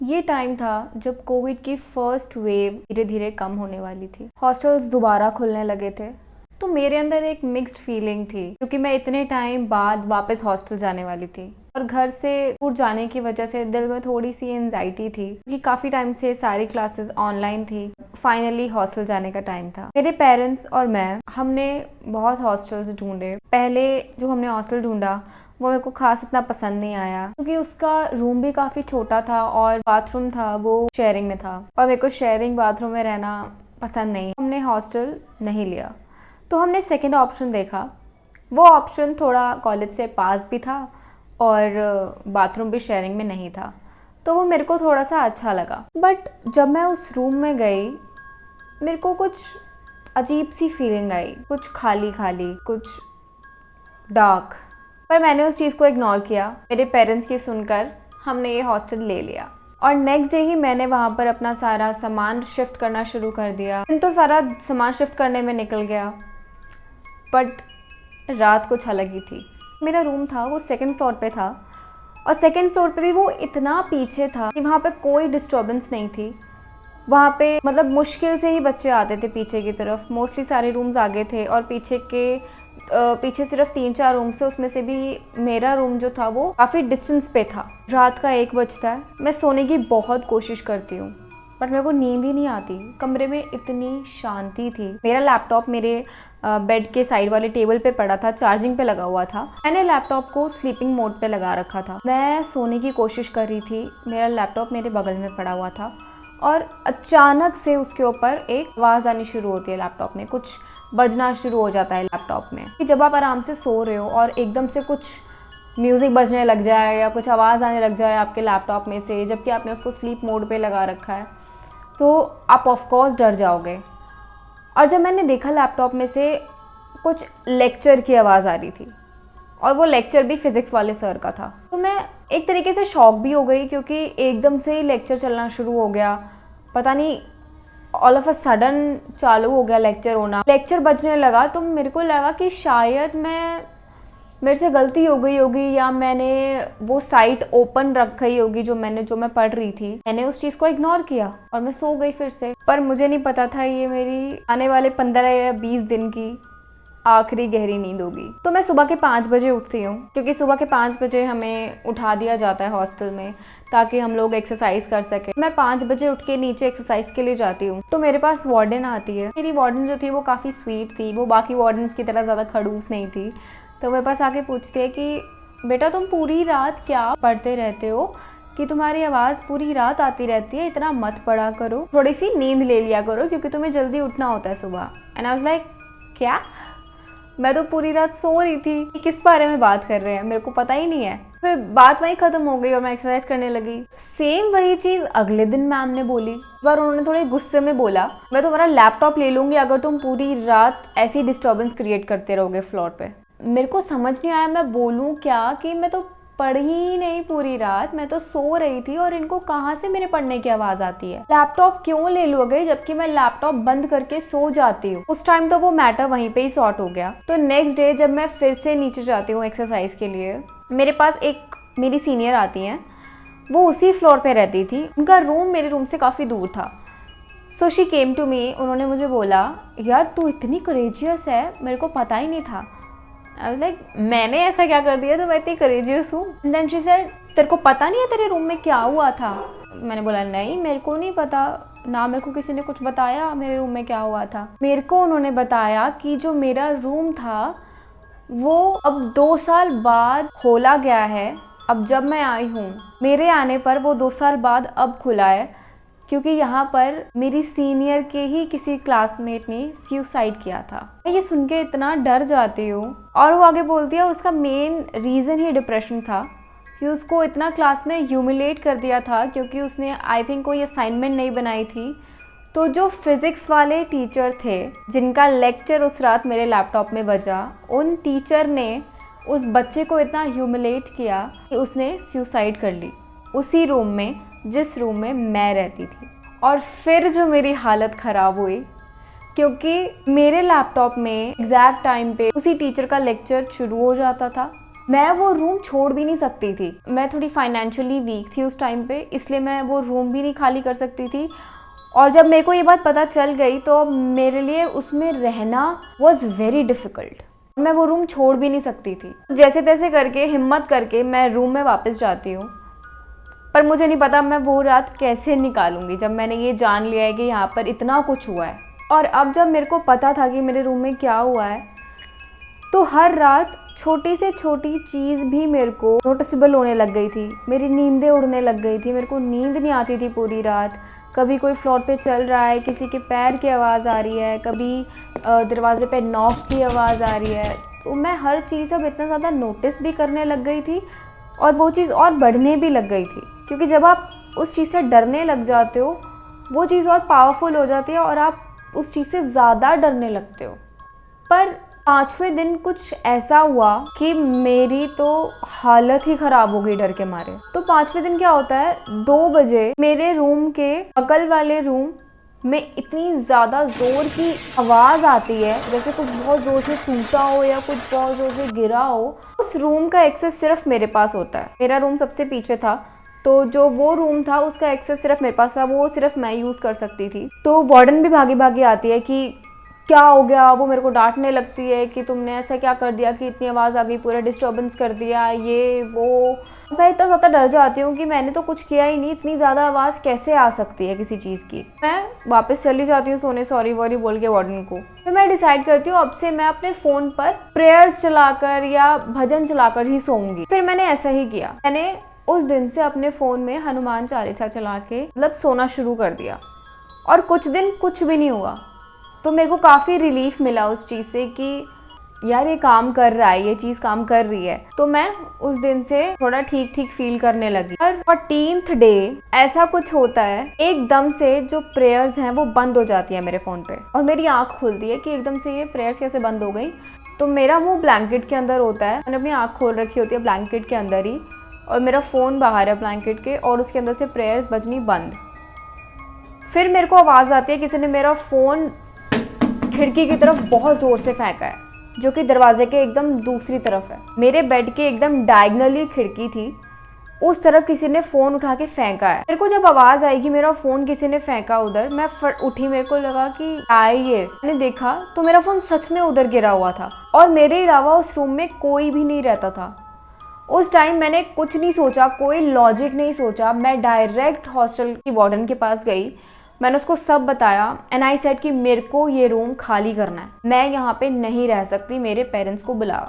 ये टाइम था जब कोविड की फर्स्ट वेव धीरे धीरे कम होने वाली थी। हॉस्टल्स दोबारा खुलने लगे थे, तो मेरे अंदर एक मिक्स्ड फीलिंग थी क्योंकि मैं इतने टाइम बाद वापस हॉस्टल जाने वाली थी और घर से दूर जाने की वजह से दिल में थोड़ी सी एंजाइटी थी क्योंकि काफ़ी टाइम से सारी क्लासेस ऑनलाइन थी। फाइनली हॉस्टल जाने का टाइम था। मेरे पेरेंट्स और हमने बहुत हॉस्टल्स ढूंढे। पहले जो हमने हॉस्टल ढूंढा वो मेरे को खास इतना पसंद नहीं आया क्योंकि उसका रूम भी काफ़ी छोटा था और बाथरूम था वो शेयरिंग में था और मेरे को शेयरिंग बाथरूम में रहना पसंद नहीं। हमने हॉस्टल नहीं लिया, तो हमने सेकंड ऑप्शन देखा। वो ऑप्शन थोड़ा कॉलेज से पास भी था और बाथरूम भी शेयरिंग में नहीं था, तो वो मेरे को थोड़ा सा अच्छा लगा। बट जब मैं उस रूम में गई मेरे को कुछ अजीब सी फीलिंग आई, कुछ खाली खाली, कुछ डार्क। पर मैंने उस चीज़ को इग्नोर किया। मेरे पेरेंट्स की सुनकर हमने ये हॉस्टल ले लिया और नेक्स्ट डे ही मैंने वहाँ पर अपना सारा सामान शिफ्ट करना शुरू कर दिया। तो सारा सामान शिफ्ट करने में निकल गया, बट रात कुछ अलग ही थी। मेरा रूम था वो सेकंड फ्लोर पे था और सेकंड फ्लोर पे भी वो इतना पीछे था कि वहाँ पे कोई डिस्टर्बेंस नहीं थी। वहाँ पे मतलब मुश्किल से ही बच्चे आते थे पीछे की तरफ। मोस्टली सारे रूम्स आगे थे और पीछे सिर्फ 3-4 रूम से, उसमें से भी मेरा रूम जो था वो काफ़ी डिस्टेंस पे था। रात का 1 बजता है, मैं सोने की बहुत कोशिश करती हूँ बट मेरे को नींद ही नहीं आती। कमरे में इतनी शांति थी। मेरा लैपटॉप मेरे बेड के साइड वाले टेबल पे पड़ा था, चार्जिंग पे लगा हुआ था। मैंने लैपटॉप को स्लीपिंग मोड पे लगा रखा था। मैं सोने की कोशिश कर रही थी, मेरा लैपटॉप मेरे बगल में पड़ा हुआ था और अचानक से उसके ऊपर एक आवाज़ आनी शुरू होती है। लैपटॉप में कुछ बजना शुरू हो जाता है लैपटॉप में। कि जब आप आराम से सो रहे हो और एकदम से कुछ म्यूज़िक बजने लग जाए या कुछ आवाज़ आने लग जाए आपके लैपटॉप में से, जबकि आपने उसको स्लीप मोड पे लगा रखा है, तो आप ऑफ कोर्स डर जाओगे। और जब मैंने देखा लैपटॉप में से कुछ लेक्चर की आवाज़ आ रही थी और वो लेक्चर भी फिज़िक्स वाले सर का था, तो मैं एक तरीके से शॉक भी हो गई क्योंकि एकदम से ही लेक्चर चलना शुरू हो गया। पता नहीं ऑल ऑफ अ सडन चालू हो गया लेक्चर होना। लेक्चर बजने लगा तो मेरे को लगा कि शायद मेरे से गलती हो गई होगी या मैंने वो साइट ओपन रखी होगी जो मैं पढ़ रही थी। मैंने उस चीज़ को इग्नोर किया और मैं सो गई फिर से। पर मुझे नहीं पता था ये मेरी आने वाले 15 या 20 दिन की आखिरी गहरी नींद होगी। तो मैं सुबह के 5 बजे उठती हूँ क्योंकि सुबह के 5 बजे हमें उठा दिया जाता है हॉस्टल में ताकि हम लोग एक्सरसाइज कर सकें। मैं 5 बजे उठ के नीचे एक्सरसाइज के लिए जाती हूँ, तो मेरे पास वार्डन आती है। मेरी वार्डन जो थी वो काफ़ी स्वीट थी, वो बाकी वार्डन्स की तरह ज़्यादा खड़ूस नहीं थी। तो मेरे पास आके पूछती है कि बेटा तुम पूरी रात क्या पढ़ते रहते हो कि तुम्हारी आवाज़ पूरी रात आती रहती है, इतना मत पढ़ा करो, थोड़ी सी नींद ले लिया करो क्योंकि तुम्हें जल्दी उठना होता है सुबह। एंड आई वाज लाइक क्या? मैं तो पूरी रात सो रही थी, किस बारे में बात कर रहे हैं, मेरे को पता ही नहीं है। फिर बात वहीं ख़त्म हो गई और मैं एक्सरसाइज करने लगी। सेम वही चीज़ अगले दिन मैम ने बोली। इस बार उन्होंने थोड़े गुस्से में बोला, मैं तुम्हारा लैपटॉप ले लूँगी अगर तुम पूरी रात ऐसी डिस्टर्बेंस क्रिएट करते रहोगे फ्लोर पे। मेरे को समझ नहीं आया मैं बोलूँ क्या कि मैं तो पढ़ी ही नहीं पूरी रात, मैं तो सो रही थी और इनको कहाँ से मेरे पढ़ने की आवाज़ आती है। लैपटॉप क्यों ले लोगे जबकि मैं लैपटॉप बंद करके सो जाती हूँ। उस टाइम तो वो मैटर वहीं पे ही सॉर्ट हो गया। तो नेक्स्ट डे जब मैं फिर से नीचे जाती हूँ एक्सरसाइज के लिए, मेरे पास एक मेरी सीनियर आती हैं, वो उसी फ्लोर पे रहती थी। उनका रूम मेरे रूम से काफ़ी दूर था। So she came to me, उन्होंने मुझे बोला यार तू इतनी करेजियस है, मेरे को पता ही नहीं था। आई वाज लाइक मैंने ऐसा क्या कर दिया जो मैं इतनी करेजियस हूँ? एंड देन शी सेड तेरे को पता नहीं है तेरे रूम में क्या हुआ था? मैंने बोला नहीं मेरे को नहीं पता ना, मेरे को किसी ने कुछ बताया मेरे रूम में क्या हुआ था। मेरे को उन्होंने बताया कि जो मेरा रूम था वो अब 2 साल बाद खोला गया है। अब जब मैं आई हूँ, मेरे आने पर वो 2 साल बाद अब खुला है क्योंकि यहाँ पर मेरी सीनियर के ही किसी क्लासमेट ने सुसाइड किया था। मैं ये सुन के इतना डर जाती हूँ। और वो आगे बोलती है और उसका मेन रीज़न ही डिप्रेशन था कि उसको इतना क्लास में ह्यूमिलेट कर दिया था क्योंकि उसने आई थिंक कोई असाइनमेंट नहीं बनाई थी। तो जो फिज़िक्स वाले टीचर थे जिनका लेक्चर उस रात मेरे लैपटॉप में बजा, उन टीचर ने उस बच्चे को इतना ह्यूमिलेट किया कि उसने सुसाइड कर ली उसी रूम में जिस रूम में मैं रहती थी। और फिर जो मेरी हालत ख़राब हुई क्योंकि मेरे लैपटॉप में एग्जैक्ट टाइम पे उसी टीचर का लेक्चर शुरू हो जाता था। मैं वो रूम छोड़ भी नहीं सकती थी। मैं थोड़ी फाइनेंशियली वीक थी उस टाइम पे, इसलिए मैं वो रूम भी नहीं खाली कर सकती थी। और जब मेरे को ये बात पता चल गई तो मेरे लिए उसमें रहना वॉज वेरी डिफ़िकल्ट। मैं वो रूम छोड़ भी नहीं सकती थी। जैसे तैसे करके हिम्मत करके मैं रूम में वापस जाती हूँ, पर मुझे नहीं पता मैं वो रात कैसे निकालूंगी जब मैंने ये जान लिया है कि यहाँ पर इतना कुछ हुआ है। और अब जब मेरे को पता था कि मेरे रूम में क्या हुआ है, तो हर रात छोटी से छोटी चीज़ भी मेरे को नोटिसेबल होने लग गई थी। मेरी नींदें उड़ने लग गई थी, मेरे को नींद नहीं आती थी पूरी रात। कभी कोई फ्लोर पे चल रहा है, किसी के पैर की आवाज़ आ रही है, कभी दरवाजे पे नॉक की आवाज़ आ रही है। तो मैं हर चीज़ अब इतना ज़्यादा नोटिस भी करने लग गई थी और वो चीज़ और बढ़ने भी लग गई थी, क्योंकि जब आप उस चीज़ से डरने लग जाते हो वो चीज़ और पावरफुल हो जाती है और आप उस चीज़ से ज़्यादा डरने लगते हो। पर 5वें दिन कुछ ऐसा हुआ कि मेरी तो हालत ही ख़राब हो गई डर के मारे। तो 5वें दिन क्या होता है, 2 बजे मेरे रूम के बगल वाले रूम में इतनी ज़्यादा ज़ोर की आवाज़ आती है, जैसे कुछ बहुत ज़ोर से टूटा हो या कुछ बहुत ज़ोर से गिरा हो। उस रूम का एक्सेस सिर्फ मेरे पास होता है। मेरा रूम सबसे पीछे था, तो जो वो रूम था उसका एक्सेस सिर्फ मेरे पास था, वो सिर्फ मैं यूज़ कर सकती थी। तो वार्डन भी भागी भागी आती है कि क्या हो गया। वो मेरे को डांटने लगती है कि तुमने ऐसा क्या कर दिया कि इतनी आवाज़ आ गई, पूरा डिस्टर्बेंस कर दिया, ये वो। मैं इतना ज़्यादा डर जाती हूँ कि मैंने तो कुछ किया ही नहीं, इतनी ज़्यादा आवाज़ कैसे आ सकती है किसी चीज़ की। मैं वापस चली जाती हूँ सोने, सॉरी वॉरी बोल के वार्डन को। फिर मैं डिसाइड करती हूँ अब से मैं अपने फ़ोन पर प्रेयर्स चलाकर या भजन चलाकर ही सोऊंगी। फिर मैंने ऐसा ही किया। मैंने उस दिन से अपने फ़ोन में हनुमान चालीसा चला के मतलब सोना शुरू कर दिया और कुछ दिन कुछ भी नहीं हुआ। तो मेरे को काफ़ी रिलीफ मिला उस चीज़ से कि यार ये काम कर रहा है, ये चीज़ काम कर रही है। तो मैं उस दिन से थोड़ा ठीक ठीक फील करने लगी। और 14th डे ऐसा कुछ होता है, एकदम से जो प्रेयर्स हैं वो बंद हो जाती है मेरे फ़ोन पे और मेरी आँख खुलती है कि एकदम से ये प्रेयर्स कैसे बंद हो गई। तो मेरा मुँह ब्लैंकेट के अंदर होता है, मैंने अपनी आँख खोल रखी होती है ब्लैंकेट के अंदर ही, और मेरा फ़ोन बाहर है ब्लैंकेट के और उसके अंदर से प्रेयर्स बजनी बंद। फिर मेरे को आवाज़ आती है किसी ने मेरा फ़ोन खिड़की की तरफ बहुत ज़ोर से फेंका है, जो कि दरवाजे के एकदम दूसरी तरफ है। मेरे बेड के एकदम डायगनली खिड़की थी, उस तरफ किसी ने फ़ोन उठा के फेंका है। मेरे को जब आवाज़ आई कि मेरा फ़ोन किसी ने फेंका उधर, मैं फट उठी, मेरे को लगा कि आए ये। मैंने देखा तो मेरा फ़ोन सच में उधर गिरा हुआ था और मेरे अलावा उस रूम में कोई भी नहीं रहता था। उस टाइम मैंने कुछ नहीं सोचा, कोई लॉजिक नहीं सोचा, मैं डायरेक्ट हॉस्टल की वार्डन के पास गई। मैंने उसको सब बताया एंड आई सेड कि मेरे को ये रूम खाली करना है, मैं यहाँ पे नहीं रह सकती, मेरे पेरेंट्स को बुलाओ।